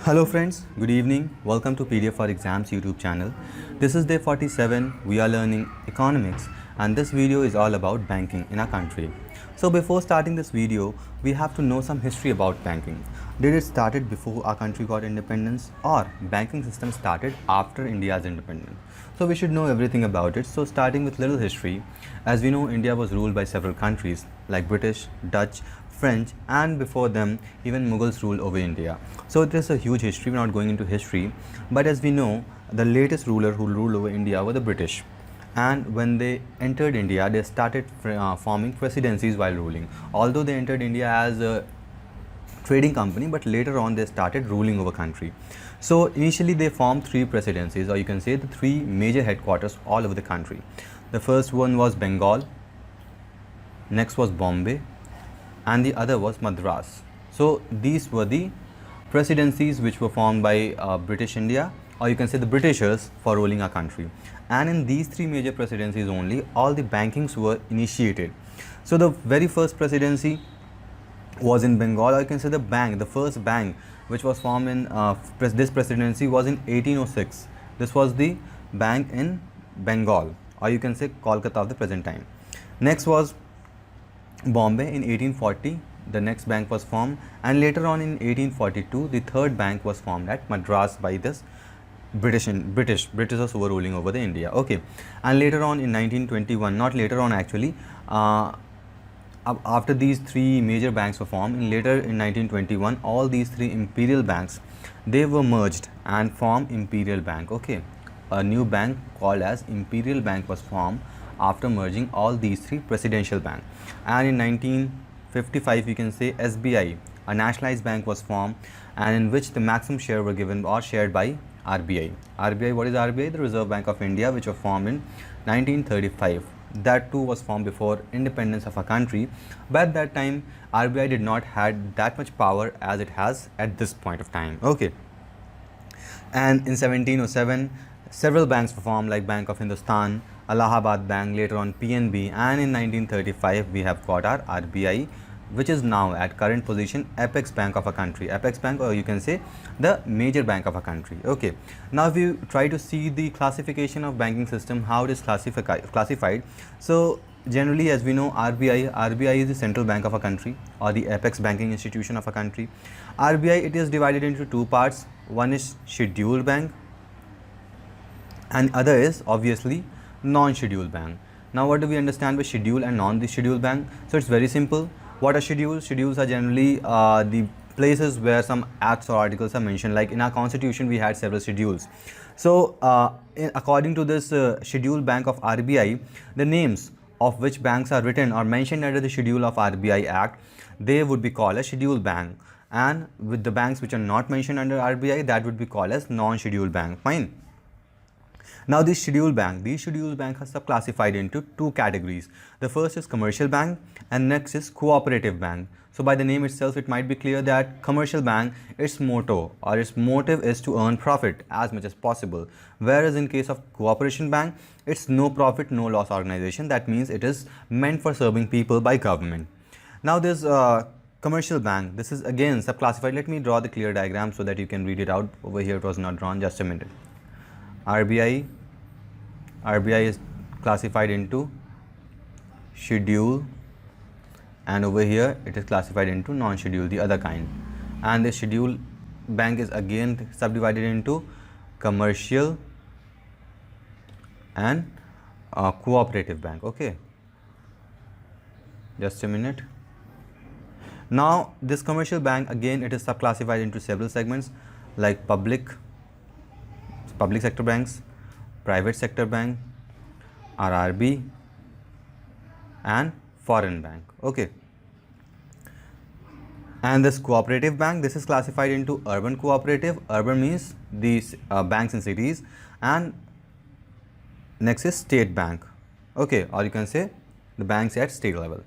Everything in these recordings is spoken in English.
Hello friends, good evening. Welcome to PDF for Exams YouTube channel. This is day 47. We are learning economics and this video is all about banking in our country. So before starting this video, we have to know some history about banking. Did it started before our country got independence or banking system started after India's independence? So we should know everything about it. So starting with little history, as we know India was ruled by several countries like British, Dutch, French, and before them even Mughals ruled over India. So it is a huge history. We're not going into history, but as we know, the latest ruler who ruled over India were the British. And when they entered India, they started forming presidencies while ruling. Although they entered India as a trading company, but later on they started ruling over country. So initially they formed three presidencies, or you can say the three major headquarters all over the country. The first one was Bengal, next was Bombay, and the other was Madras. So these were the presidencies which were formed by British India, or you can say the Britishers, for ruling our country. And in these three major presidencies only, all the bankings were initiated. So the very first presidency was in Bengal, or you can say the first bank which was formed in this presidency was in 1806. This was the bank in Bengal, or you can say Kolkata of the present time. Next was Bombay in 1840. The next bank was formed, and later on in 1842 the third bank was formed at Madras by this Britishers who were ruling over the India. Okay, and later on in 1921, not later on actually, after these three major banks were formed, later in 1921 all these three imperial banks, they were merged and formed Imperial Bank. Okay, a new bank called as Imperial Bank was formed after merging all these three presidential banks. And in 1955 you can say SBI, a nationalized bank, was formed, and in which the maximum share were given or shared by RBI. RBI, what is RBI? The Reserve Bank of India, which was formed in 1935. That too was formed before independence of our country, but at that time RBI did not had that much power as it has at this point of time. Okay, and in 1707 several banks were formed like Bank of Hindustan, Allahabad Bank, later on PNB, and in 1935 we have got our RBI, which is now at current position Apex Bank of a country. Apex Bank, or you can say the major bank of a country. Okay, now if you try to see the classification of banking system, how it is classified. So generally, as we know, RBI is the central bank of a country, or the apex banking institution of a country. RBI, it is divided into two parts. One is scheduled bank and other is obviously non-scheduled bank. Now what do we understand by scheduled and non-scheduled bank? So it's very simple. What are schedules? Schedules are generally the places where some acts or articles are mentioned. Like in our constitution we had several schedules. So according to this scheduled bank of RBI, the names of which banks are written or mentioned under the schedule of RBI Act, they would be called as scheduled bank, and with the banks which are not mentioned under RBI, that would be called as non-scheduled bank. Fine. Now these scheduled bank are subclassified into two categories. The first is commercial bank and next is cooperative bank. So by the name itself it might be clear that commercial bank, its motto or its motive is to earn profit as much as possible, whereas in case of cooperation bank, it's no profit no loss organization. That means it is meant for serving people by government. Now this commercial bank, this is again subclassified. Let me draw the clear diagram so that you can read it out. Over here it was not drawn, just a minute. RBI is classified into schedule, and over here it is classified into non-schedule, the other kind. And the schedule bank is again subdivided into commercial and cooperative bank. Okay, just a minute. Now this commercial bank, again it is subclassified into several segments like public sector banks, private sector bank, RRB, and foreign bank. Okay, and this cooperative bank, this is classified into urban cooperative. Urban means these banks in cities, and next is state bank. Okay, or you can say the banks at state level.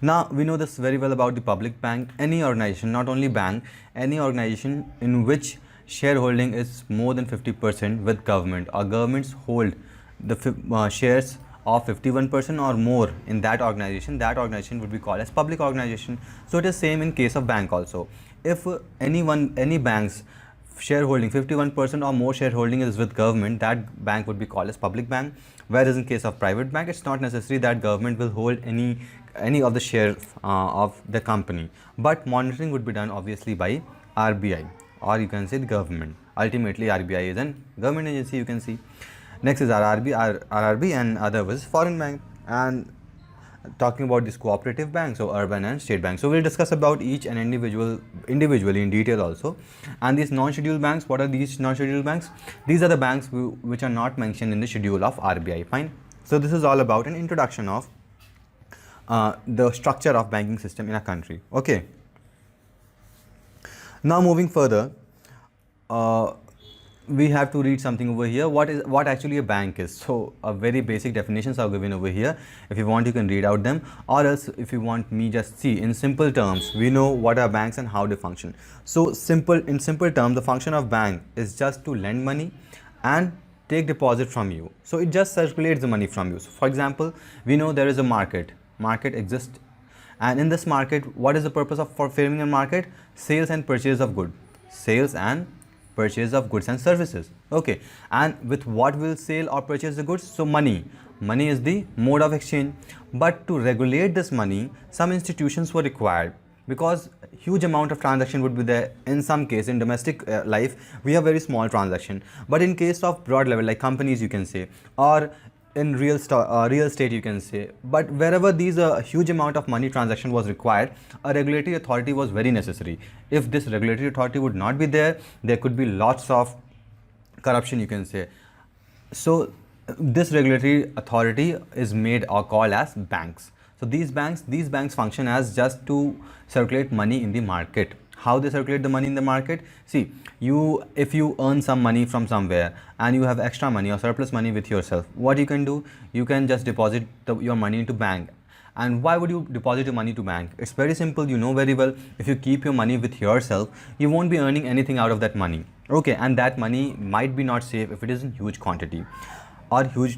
Now we know this very well about the public bank. Any organization, not only bank, any organization in which shareholding is more than 50% with government, or governments hold the shares of 51% or more in that organization would be called as public organization. So it is same in case of bank also. if any bank's shareholding 51% or more shareholding is with government, that bank would be called as public bank. Whereas in case of private bank, it's not necessary that government will hold any of the shares of the company, but monitoring would be done obviously by RBI, or you can say the government. Ultimately RBI is an government agency, you can see. Next is RRB, and other was foreign bank. And talking about this cooperative bank, so urban and state bank. So we'll discuss about each and individually in detail also. And these non-scheduled banks, what are these non-scheduled banks? These are the banks which are not mentioned in the schedule of RBI. Fine. So this is all about an introduction of the structure of banking system in a country. Okay. Now moving further, we have to read something over here. What actually a bank is? So a very basic definitions are given over here. If you want, you can read out them, or else if you want me, just see in simple terms. We know what are banks and how they function. So in simple terms, the function of bank is just to lend money and take deposit from you. So it just circulates the money from you. So for example, we know there is a market exists, and in this market, what is the purpose for framing a market? Sales and purchase of goods. Sales and purchase of goods and services. Okay, and with what will sell or purchase the goods? So money is the mode of exchange. But to regulate this money, some institutions were required, because huge amount of transaction would be there. In some case, in domestic life, we have very small transaction, but in case of broad level, like companies, you can say, or in real estate, you can say, but wherever these huge amount of money transaction was required, a regulatory authority was very necessary. If this regulatory authority would not be there, there could be lots of corruption, you can say. So this regulatory authority is made or called as banks. So these banks function as just to circulate money in the market. How they circulate the money in the market? See, if you earn some money from somewhere and you have extra money or surplus money with yourself, what you can do? You can just deposit your money into bank. And why would you deposit your money to bank? It's very simple. You know very well, if you keep your money with yourself, you won't be earning anything out of that money. Okay, and that money might be not safe if it is in huge quantity or huge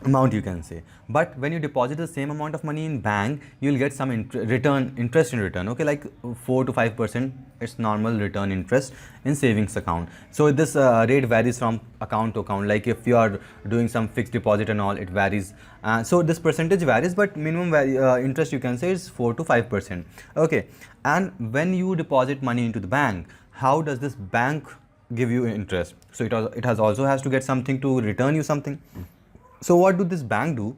amount, you can say. But when you deposit the same amount of money in bank, you'll get some interest in return. Okay, like 4 to 5%. It's normal return interest in savings account. So this rate varies from account to account. Like if you are doing some fixed deposit and all, it varies. So this percentage varies, but minimum interest, you can say, is 4 to 5%. Okay, and when you deposit money into the bank, how does this bank give you interest? So it also has to get something to return you something. So what do this bank do?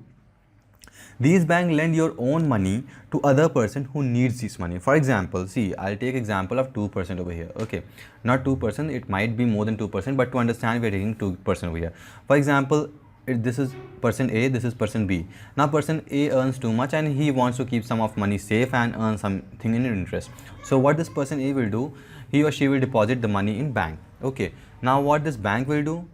These banks lend your own money to other person who needs this money. For example, see, I'll take example of 2% over here. Okay, not 2%, it might be more than 2%, but to understand, we're taking 2% over here. For example, this is person A, this is person B. Now person A earns too much and he wants to keep some of money safe and earn something in interest. So what this person A will do, he or she will deposit the money in bank. Okay, now what this bank will do?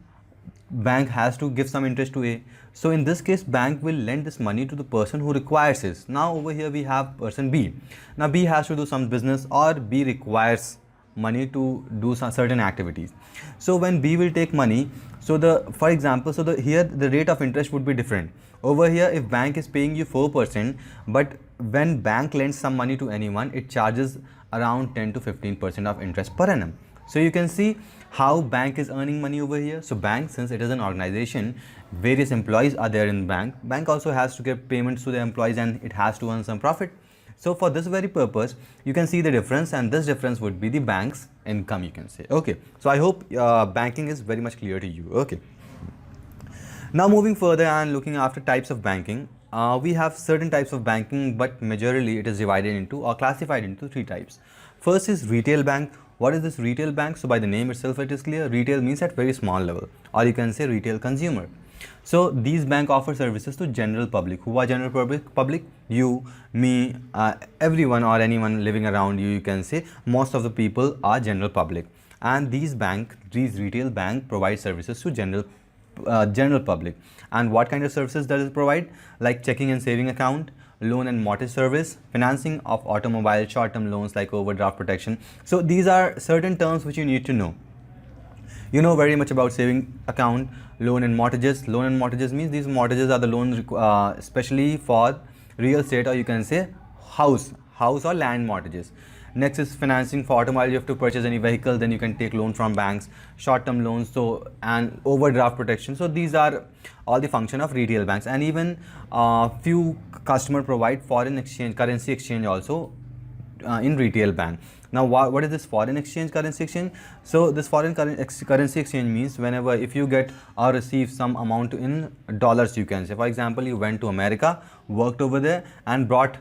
Bank has to give some interest to A. So in this case, bank will lend this money to the person who requires it. Now over here we have person B. Now B has to do some business, or B requires money to do some certain activities. So when B will take money, so for example, here the rate of interest would be different. Over here, if bank is paying you 4%, but when bank lends some money to anyone, it charges around 10 to 15% of interest per annum. So you can see how bank is earning money over here. So bank, since it is an organization, various employees are there in bank. Bank also has to give payments to the employees and it has to earn some profit. So for this very purpose, you can see the difference, and this difference would be the bank's income, you can say. Okay, so I hope banking is very much clear to you. Okay. Now moving further and looking after types of banking, we have certain types of banking, but majorly it is divided into or classified into 3 types. First is retail bank. What is this retail bank? So by the name itself, it is clear. Retail means at very small level, or you can say retail consumer. So these bank offer services to general public. Who are general public? You, me, everyone or anyone living around you, you can say. Most of the people are general public. And these retail bank provide services to general public. And what kind of services does it provide? Like checking and saving account, loan and mortgage service, financing of automobile, short-term loans like overdraft protection. So these are certain terms which you need to know. You know very much about saving account, loan and mortgages. Loan and mortgages means these mortgages are the loans especially for real estate, or you can say house or land mortgages. Next is financing for automobile. You have to purchase any vehicle, then you can take loan from banks, short-term loans, so and overdraft protection. So these are all the function of retail banks. And even few customer provide foreign exchange, currency exchange also in retail bank. Now what is this foreign exchange, currency exchange? So this foreign currency exchange means whenever if you get or receive some amount in dollars, you can say, for example, you went to America, worked over there and brought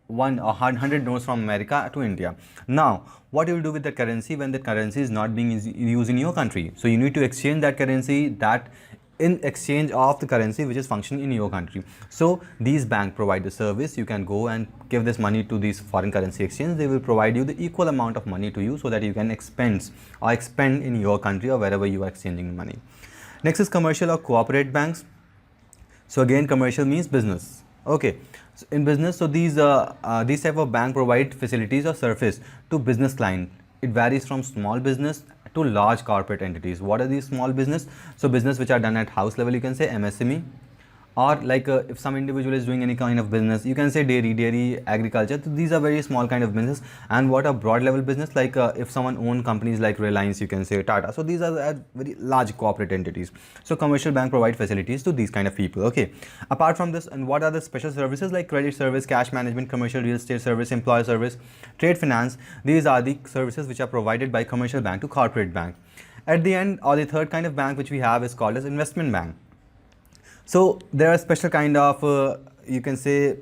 100 notes from America to India. Now what you will do with the currency when the currency is not being used in your country? So you need to exchange that currency, that in exchange of the currency which is functioning in your country. So these banks provide the service. You can go and give this money to these foreign currency exchange. They will provide you the equal amount of money to you so that you can expend in your country or wherever you are exchanging money. Next is commercial or corporate banks. So again, commercial means business. Okay, so in business, so these type of bank provide facilities or service to business client. It varies from small business to large corporate entities. What are these small business? So business which are done at house level, you can say MSME, or like if some individual is doing any kind of business, you can say dairy, agriculture. So these are very small kind of business. And what are broad level business, like if someone own companies like Reliance, you can say Tata. So these are very large corporate entities. So commercial bank provide facilities to these kind of people. Okay, apart from this, and what are the special services like credit service, cash management, commercial real estate service, employee service, trade finance? These are the services which are provided by commercial bank to corporate bank. At the end, or the third kind of bank which we have is called as investment bank. So there are special kind of you can say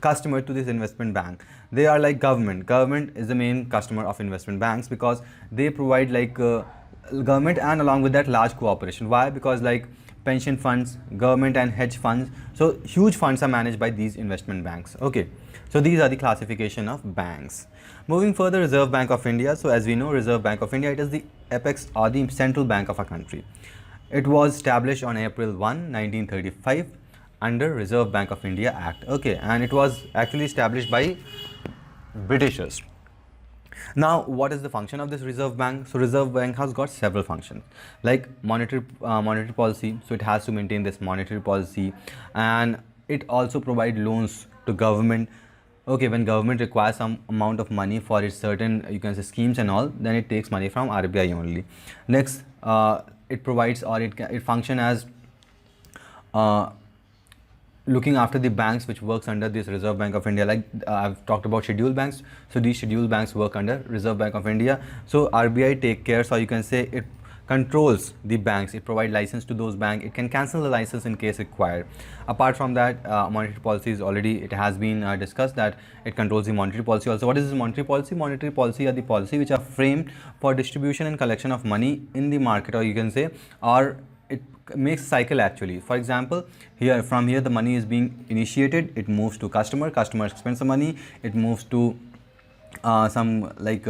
customer to this investment bank. They are like government. Government is the main customer of investment banks because they provide like government and along with that large cooperation. Why? Because like pension funds, government and hedge funds. So huge funds are managed by these investment banks. Okay. So these are the classification of banks. Moving further, Reserve Bank of India. So as we know, Reserve Bank of India, it is the apex or the central bank of a country. It was established on April 1, 1935 under Reserve Bank of India Act. Okay, and it was actually established by Britishers. Now, what is the function of this Reserve Bank? So Reserve Bank has got several functions like monetary policy. So it has to maintain this monetary policy, and it also provide loans to government. Okay, when government requires some amount of money for its certain, you can say, schemes and all, then it takes money from RBI only. Next, it provides or it function as looking after the banks which works under this Reserve Bank of India. Like I've talked about scheduled banks. So these scheduled banks work under Reserve Bank of India. So RBI take care, so you can say it controls the banks. It provides license to those banks. It can cancel the license in case required. Apart from that, monetary policy is already, it has been discussed that it controls the monetary policy also. What is this monetary policy? Monetary policy are the policy which are framed for distribution and collection of money in the market, or you can say, or it makes cycle actually. For example, here from here the money is being initiated, it moves to customer spends the money, it moves to some like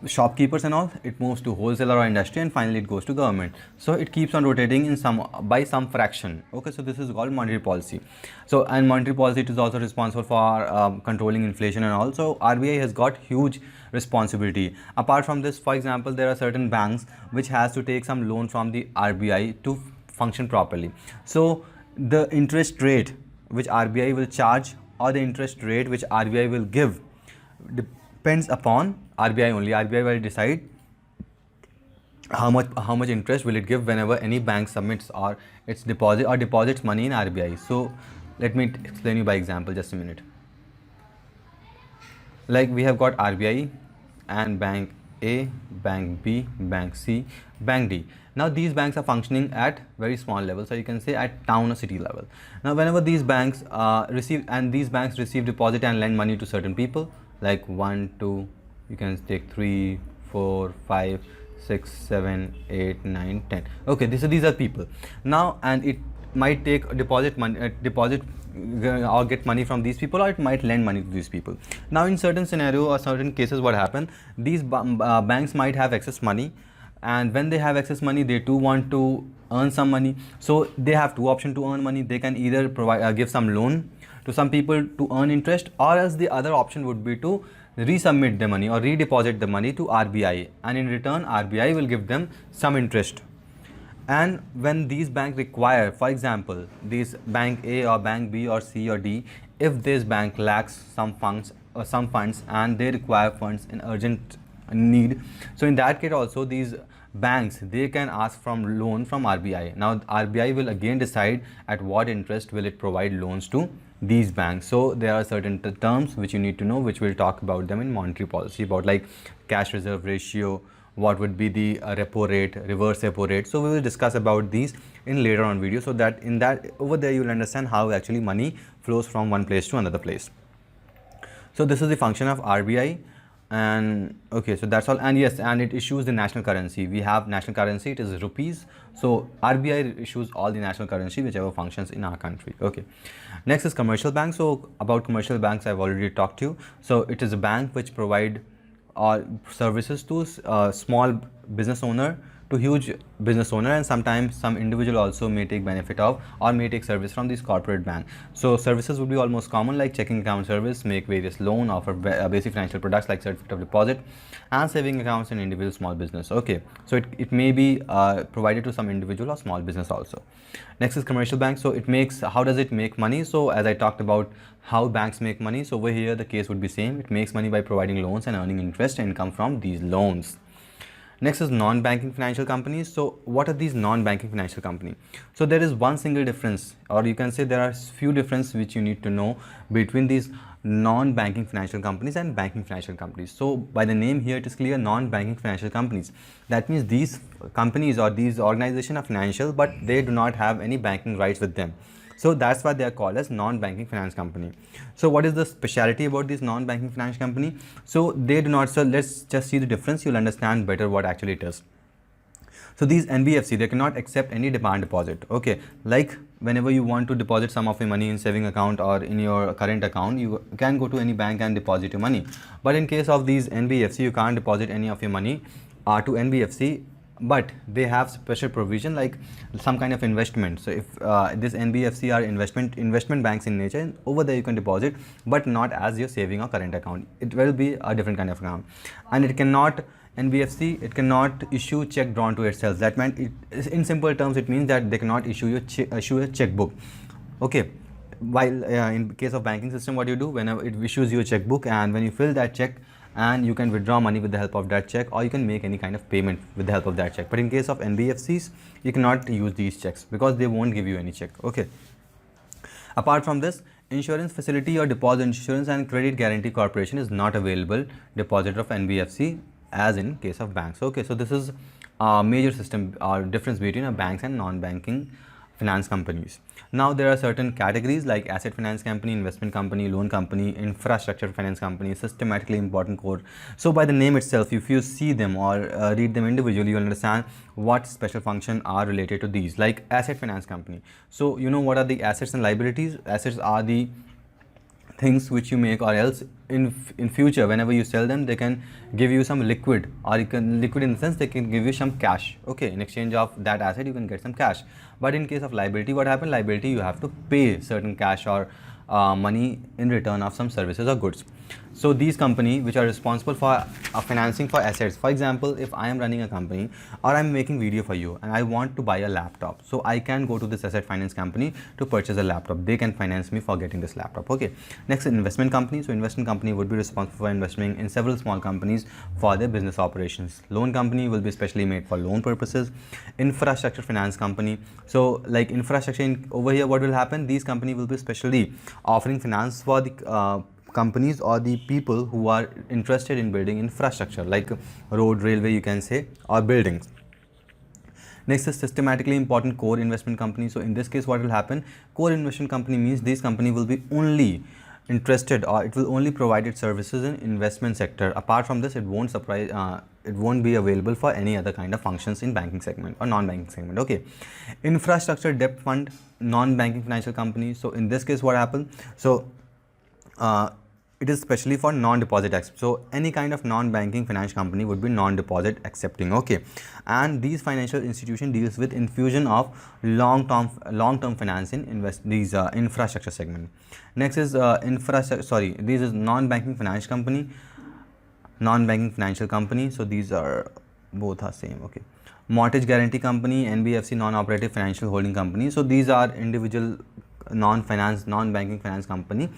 shopkeepers and all, it moves to wholesaler or industry, and finally it goes to government. So it keeps on rotating in some by some fraction. Okay, so this is called monetary policy. So and monetary policy, it is also responsible for controlling inflation, and also RBI has got huge responsibility. Apart from this, for example, there are certain banks which has to take some loan from the RBI to function properly. So the interest rate which RBI will charge or the interest rate which RBI will give depends upon RBI only. RBI will decide how much interest will it give whenever any bank submits or its deposit or deposits money in RBI. So let me explain you by example, just a minute. Like we have got RBI and bank A, bank B, bank C, bank D. Now these banks are functioning at very small level, so you can say at town or city level. Now whenever these banks receive deposit and lend money to certain people, like 1, 2, you can take 3, 4, 5, 6, 7, 8, 9, 10. Okay, these are people. Now, and it might take deposit money, or get money from these people, or it might lend money to these people. Now in certain scenario or certain cases, what happen, these banks might have excess money, and when they have excess money, they too want to earn some money. So they have two options to earn money. They can either provide give some loan to some people to earn interest, or else the other option would be to resubmit the money or redeposit the money to RBI, and in return RBI will give them some interest. And when these banks require, for example, these bank A or bank B or C or D, if this bank lacks some funds some funds and they require funds in urgent need. So in that case also these banks, they can ask from loan from RBI. Now RBI will again decide at what interest will it provide loans to these banks. So there are certain terms which you need to know, which we'll talk about them in monetary policy, about like cash reserve ratio, what would be the repo rate, reverse repo rate. So we will discuss about these in later on video, so that in that over there you will understand how actually money flows from one place to another place. So this is the function of RBI. And okay, so that's all. And yes, and it issues the national currency. We have national currency, it is rupees. So RBI issues all the national currency whichever functions in our country. Okay, next is commercial bank. So about commercial banks I've already talked to you. So it is a bank which provide services to small business owner to huge business owner, and sometimes some individual also may take benefit of or may take service from this corporate bank. So services would be almost common, like checking account service, make various loan, offer basic financial products like certificate of deposit and saving accounts in individual small business. Okay, so it may be provided to some individual or small business also. Next is commercial bank. So it makes, how does it make money? So as I talked about how banks make money, so over here the case would be same. It makes money by providing loans and earning interest and income from these loans. Next is non-banking financial companies. So what are these non-banking financial company? So there is one single difference, or you can say there are few differences which you need to know between these non-banking financial companies and banking financial companies. So by the name here it is clear, non-banking financial companies. That means these companies or these organizations are financial, but they do not have any banking rights with them. So that's why they are called as non-banking finance company. So what is the speciality about this non-banking finance company? So they do not, so let's just see the difference, you'll understand better what actually it is. So these NBFC, they cannot accept any demand deposit. Okay, like whenever you want to deposit some of your money in saving account or in your current account, you can go to any bank and deposit your money. But in case of these NBFC, you can't deposit any of your money to NBFC, but they have special provision like some kind of investment. So if this NBFC are investment banks in nature, over there you can deposit, but not as your saving or current account. It will be a different kind of account, and it cannot, NBFC, it cannot issue check drawn to itself. That meant, in simple terms, it means that they cannot issue a checkbook. Okay, while in case of banking system, what you do, whenever it issues you a checkbook, and when you fill that check, and you can withdraw money with the help of that check, or you can make any kind of payment with the help of that check. But in case of NBFCs, you cannot use these checks because they won't give you any check. Okay. Apart from this, insurance facility or deposit insurance and credit guarantee corporation is not available depositor of NBFC as in case of banks. Okay, so this is a major system or difference between banks and non-banking finance companies. Now there are certain categories like asset finance company, investment company, loan company, infrastructure finance company, systematically important core. So by the name itself, if you see them or read them individually, you will understand what special function are related to these. Like asset finance company, so you know what are the assets and liabilities. Assets are the things which you make, or else in future whenever you sell them, they can give you some liquid, or you can liquid in the sense they can give you some cash. Okay, in exchange of that asset you can get some cash. But in case of liability, what happens? Liability, you have to pay certain cash or money in return of some services or goods. So these companies which are responsible for financing for assets, for example, if I am running a company or I am making video for you and I want to buy a laptop, so I can go to this asset finance company to purchase a laptop. They can finance me for getting this laptop. Okay, next is investment company. So investment company would be responsible for investing in several small companies for their business operations. Loan company will be specially made for loan purposes. Infrastructure finance company, so like infrastructure over here, what will happen? These companies will be specially offering finance for the companies or the people who are interested in building infrastructure like road, railway, you can say, or buildings. Next is systematically important core investment company. So in this case, what will happen? Core investment company means this company will be only interested, or it will only provide its services in investment sector. Apart from this, it won't be available for any other kind of functions in banking segment or non-banking segment. Okay, infrastructure debt fund, non-banking financial company. So in this case, what happens? So it is specially for non-deposit accept. So any kind of non-banking finance company would be non-deposit accepting. Okay, and these financial institution deals with infusion of long-term finance in infrastructure segment. Next is this is non-banking finance company, non-banking financial company. So these are both are same. Okay, mortgage guarantee company, NBFC, non-operative financial holding company. So these are individual non-banking finance company,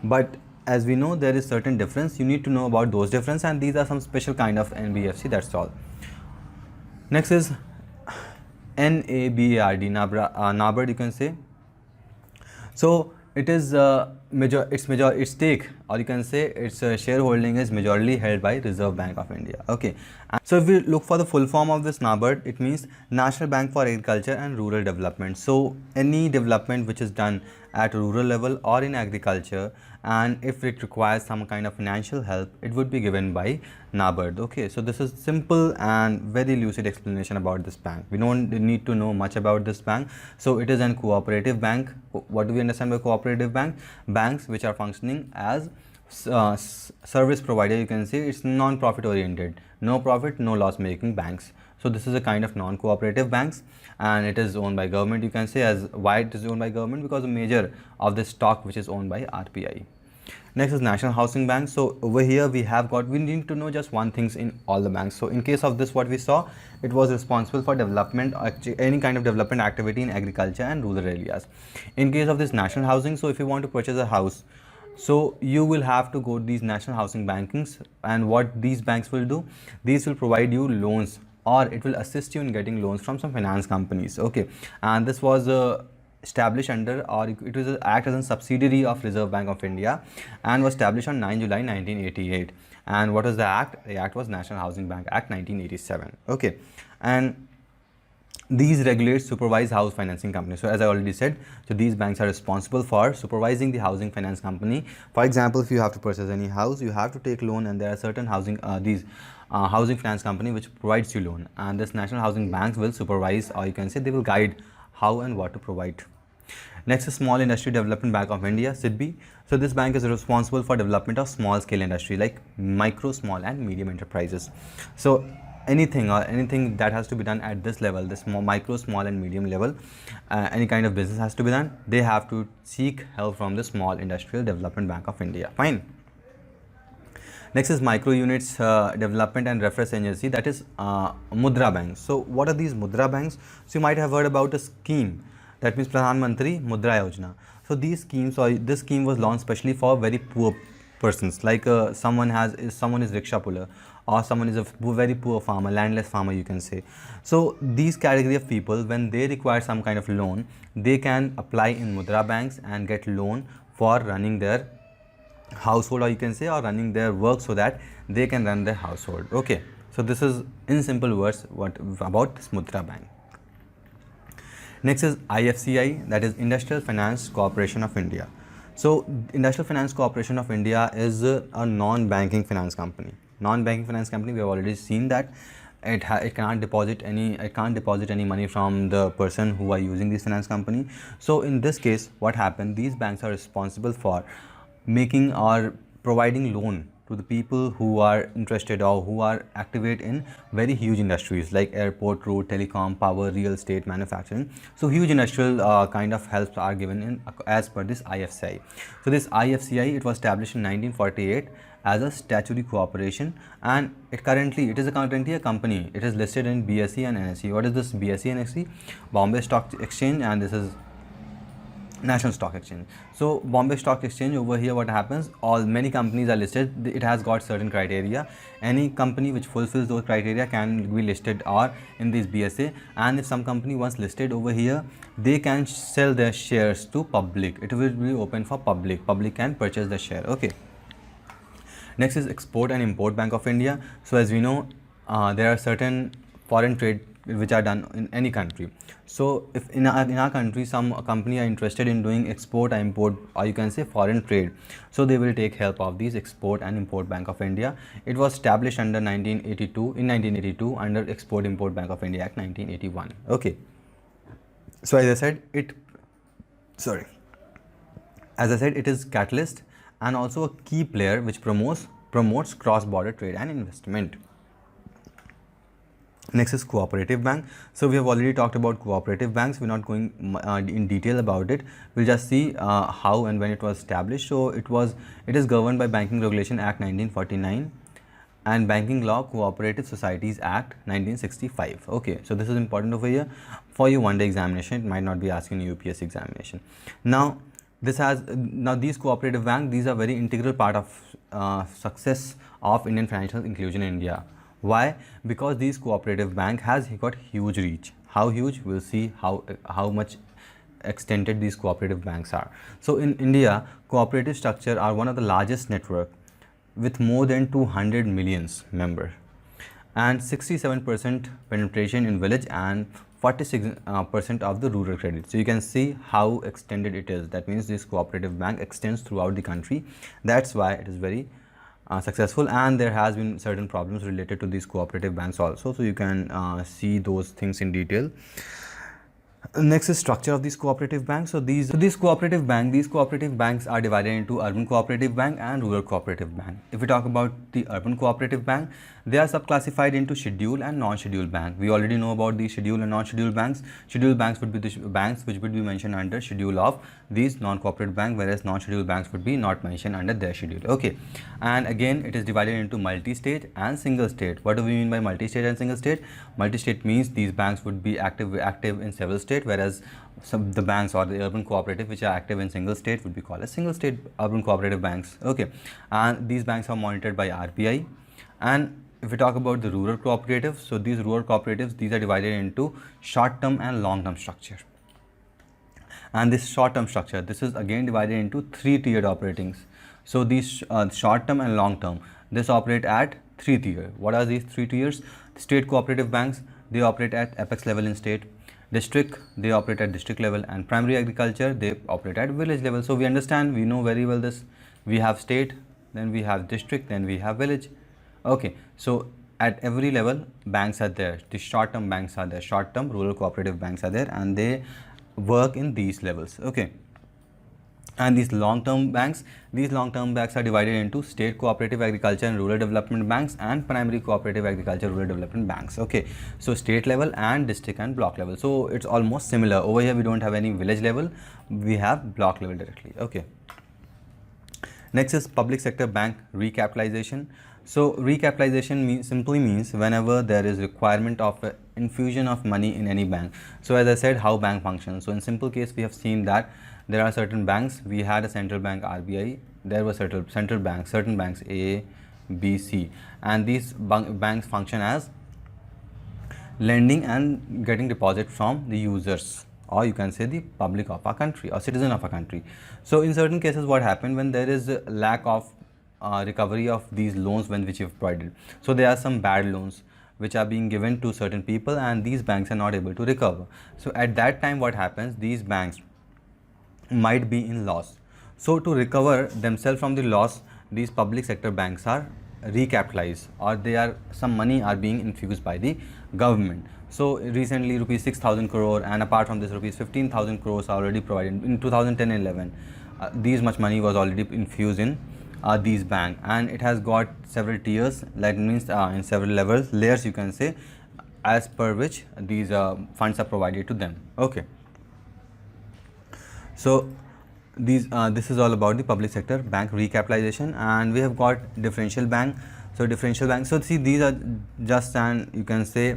but as we know there is certain difference, you need to know about those difference, and these are some special kind of NBFC, that's all. Next is NABARD, NABARD you can say. So it is its stake, or you can say its shareholding is majorly held by Reserve Bank of India. Okay, and so if we look for the full form of this NABARD, it means National Bank for Agriculture and Rural Development. So any development which is done at rural level or in agriculture, and if it requires some kind of financial help, it would be given by NABARD. Okay, so this is simple and very lucid explanation about this bank. We don't need to know much about this bank. So it is a cooperative bank. What do we understand by cooperative bank? Banks which are functioning as service provider, you can say. It's non-profit oriented, no profit, no loss making banks. So this is a kind of non-cooperative banks, and it is owned by government, you can say. As why it is owned by government? Because a major of the stock which is owned by RBI. Next is National Housing Bank. So over here we need to know just one things in all the banks. So in case of this, what we saw, it was responsible for development, any kind of development activity in agriculture and rural areas. In case of this National Housing, so if you want to purchase a house, so you will have to go to these national housing bankings, and what these banks will do, these will provide you loans, or it will assist you in getting loans from some finance companies. Okay, and this was established under, or it was act as a subsidiary of Reserve Bank of India, and was established on 9 July 1988. And what was the act? The act was National Housing Bank Act 1987. Okay, and these regulate supervise house financing companies. So as I already said, so these banks are responsible for supervising the housing finance company. For example, if you have to purchase any house, you have to take loan, and there are certain housing housing finance company which provides you loan, and this national housing banks will supervise, or you can say they will guide how and what to provide. Next is Small Industry Development Bank of India, SIDBI. So this bank is responsible for development of small scale industry like micro, small and medium enterprises. So anything that has to be done at this level, this micro, small and medium level, any kind of business has to be done, they have to seek help from the Small Industrial Development Bank of India. Fine. Next is Micro Units Development and Reference Agency, that is Mudra Banks. So what are these Mudra Banks? So you might have heard about a scheme, that means Pradhan Mantri Mudra Yojana. So these schemes, or this scheme was launched specially for very poor persons, like someone is rickshaw puller, or someone is a very poor farmer, landless farmer, you can say. So these category of people, when they require some kind of loan, they can apply in Mudra banks and get loan for running their household, or you can say, or running their work, so that they can run their household. Okay, so this is in simple words what about this Mudra bank. Next is IFCI, that is Industrial Finance Corporation of India. So Industrial Finance Corporation of India is a non-banking finance company. Non-banking finance company, we have already seen that it can't deposit any money from the person who are using this finance company. So in this case, what happened, these banks are responsible for making or providing loan to the people who are interested or who are active in very huge industries like airport, road, telecom, power, real estate, manufacturing. So huge industrial kind of helps are given in as per this IFCI. So this IFCI, it was established in 1948 as a statutory corporation, and it is currently a company. It is listed in BSE and NSE. What is this BSE and NSE? Bombay Stock Exchange, and this is National Stock Exchange. So Bombay Stock Exchange, over here what happens, many companies are listed. It has got certain criteria. Any company which fulfills those criteria can be listed or in this BSA, and if some company once listed over here, they can sell their shares to public. It will be open for public can purchase the share. Okay, next is Export and Import Bank of India. So as we know, there are certain foreign trade which are done in any country. So if in our country some company are interested in doing export or import, or you can say foreign trade, so they will take help of these Export and Import Bank of India. It was established under 1982 under Export Import Bank of India Act 1981. Okay, so as I said, it is catalyst and also a key player which promotes cross-border trade and investment. Next is Cooperative Bank. So we have already talked about cooperative banks. We're not going in detail about it. We'll just see how and when it was established. So it is governed by Banking Regulation Act 1949 and Banking Law Cooperative Societies Act 1965. Okay, so this is important over here for your one-day examination. It might not be asking you UPSC examination. Now, This has now these cooperative banks, these are very integral part of success of Indian financial inclusion in India. Why? Because these cooperative bank has got huge reach. How huge? We'll see how much extended these cooperative banks are. So in India, cooperative structure are one of the largest network with more than 200 millions members and 67% penetration in village and 46% of the rural credit. So you can see how extended it is. That means this cooperative bank extends throughout the country. That's why it is very successful, and there has been certain problems related to these cooperative banks also. So you can see those things in detail. Next is structure of these cooperative banks. So these cooperative banks are divided into urban cooperative bank and rural cooperative bank. If we talk about the urban cooperative bank, they are subclassified into scheduled and non-scheduled bank. We already know about the scheduled and non-scheduled banks. Scheduled banks would be the banks which would be mentioned under schedule of these non-cooperative bank, whereas non-scheduled banks would be not mentioned under their schedule. Okay, and again it is divided into multi-state and single state. What do we mean by multi-state and single state? Multi-state means these banks would be active in several states, whereas the banks or the urban cooperative which are active in single state would be called as single state urban cooperative banks. Okay, and these banks are monitored by RBI. And if we talk about the rural cooperatives, so these rural cooperatives, these are divided into short term and long term structure. And this short term structure, this is again divided into 3-tiered operatings. So these short term and long term, this operate at 3 tier. What are these 3 tiers? State cooperative banks, they operate at apex level in state. District, they operate at district level, and primary agriculture, they operate at village level. So we understand, we know very well this. We have state, then we have district, then we have village. Okay, so at every level banks are there. The short term banks are there, short term rural cooperative banks are there, and they work in these levels. Okay, and these long term banks are divided into state cooperative agriculture and rural development banks and primary cooperative agriculture rural development banks. Okay, so state level and district and block level. So it's almost similar. Over here we don't have any village level, we have block level directly. Okay, next is public sector bank recapitalization. So recapitalization simply means whenever there is requirement of infusion of money in any bank. So as I said, how bank functions. So in simple case, we have seen that there are certain banks. We had a central bank RBI. There were certain banks A, B, C, and these banks function as lending and getting deposit from the users, or you can say the public of our country or citizen of our country. So in certain cases, what happened when there is a lack of recovery of these loans which you've provided. So there are some bad loans which are being given to certain people, and these banks are not able to recover. So at that time, what happens? These banks might be in loss. So to recover themselves from the loss, these public sector banks are recapitalized, or some money are being infused by the government. So recently rupees 6,000 crore, and apart from this rupees 15,000 crores are already provided in 2010-11. These much money was already infused in these bank, and it has got several tiers. That means in several layers you can say, as per which these funds are provided to them. Okay, so this is all about the public sector bank recapitalization. And we have got differential bank. So see, these are just you can say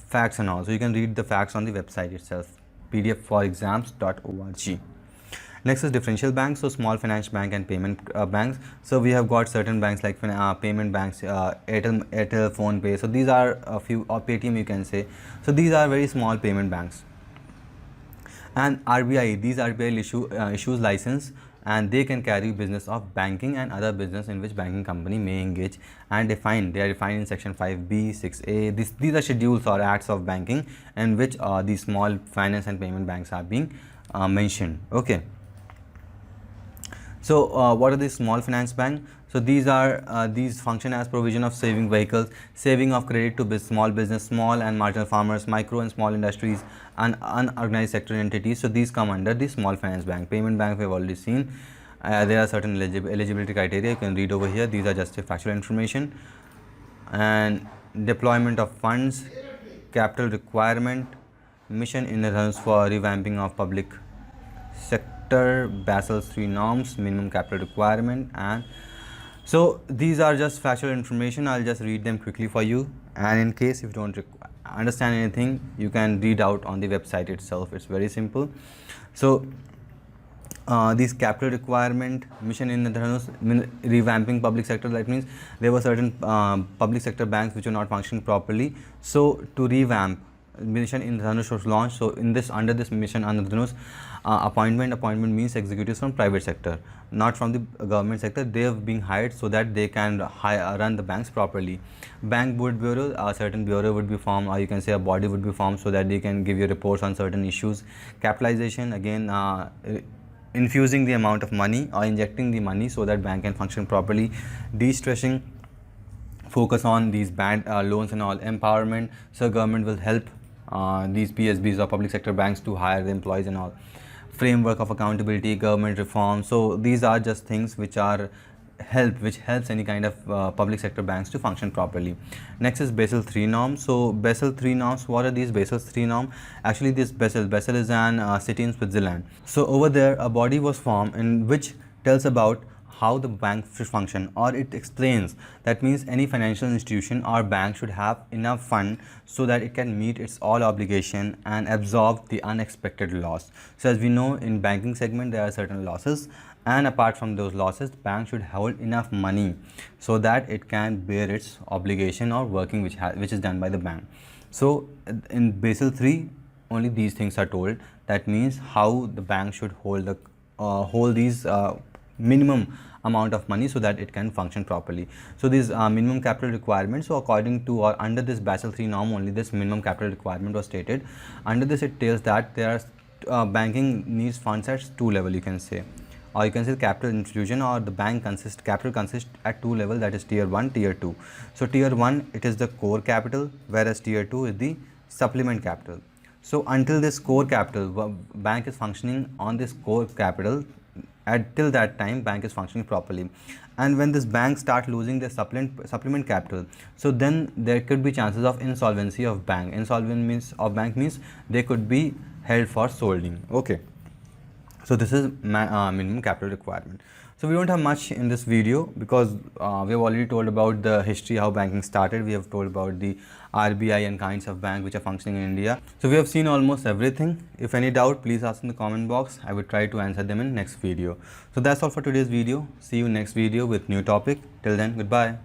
facts and all. So you can read the facts on the website itself, pdfforexams.org. Next is differential banks, so small finance bank and payment banks. So we have got certain banks like payment banks, Airtel, Phone Pay. So these are a few, or Paytm you can say. So these are very small payment banks. And RBI issues license, and they can carry business of banking and other business in which banking company may engage, and they are defined in section 5B, 6A. These are schedules or acts of banking in which these small finance and payment banks are being mentioned. Okay. So what are these small finance bank? So these function as provision of saving vehicles, saving of credit to small business, small and marginal farmers, micro and small industries, and unorganized sector entities. So these come under the small finance bank. Payment bank we have already seen. There are certain eligibility criteria you can read over here. These are just a factual information. And deployment of funds, capital requirement, mission in terms for revamping of public sector, Basel III norms, minimum capital requirement. And so these are just factual information. I'll just read them quickly for you, and in case if you don't understand anything, you can read out on the website itself. It's very simple. So these capital requirement mission in Indradhanush, revamping public sector. That means there were certain public sector banks which were not functioning properly. So to revamp, mission Indradhanush was launched. So in this, under this mission Indradhanush, appointment means executives from private sector, not from the government sector. They have been hired so that they can run the banks properly. Bank board bureau, a certain bureau would be formed, or you can say a body would be formed, so that they can give you reports on certain issues. Capitalization, again, infusing the amount of money or injecting the money so that bank can function properly. De-stressing, focus on these bad loans and all. Empowerment, so government will help these PSBs or public sector banks to hire the employees and all. Framework of accountability, government reform. So these are just things which helps any kind of public sector banks to function properly. Next is Basel III norms. So Basel III norms, what are these Basel III norms? Actually, this Basel is an city in Switzerland. So over there a body was formed in which tells about how the bank should function, or it explains, that means any financial institution or bank should have enough fund so that it can meet its all obligation and absorb the unexpected loss. So as we know, in banking segment there are certain losses, and apart from those losses, the bank should hold enough money so that it can bear its obligation or working which is done by the bank. So in Basel III only these things are told. That means how the bank should hold these minimum amount of money so that it can function properly. So these minimum capital requirements, so according to or under this Basel III norm only this minimum capital requirement was stated. Under this it tells that there are banking needs funds at two level, you can say, or you can say the capital institution or the bank capital consists at two level, that is tier 1, tier 2. So tier 1 it is the core capital, whereas tier 2 is the supplement capital. So until this core capital, bank is functioning on this core capital, till that time bank is functioning properly. And when this bank start losing their supplement capital, so then there could be chances of insolvency of bank. Bank means they could be held for solding. Okay, so this is minimum capital requirement. So we don't have much in this video because we have already told about the history, how banking started. We have told about the RBI and kinds of bank which are functioning in India. So we have seen almost everything. If any doubt, please ask in the comment box. I will try to answer them in next video. So that's all for today's video. See you next video with new topic. Till then, goodbye.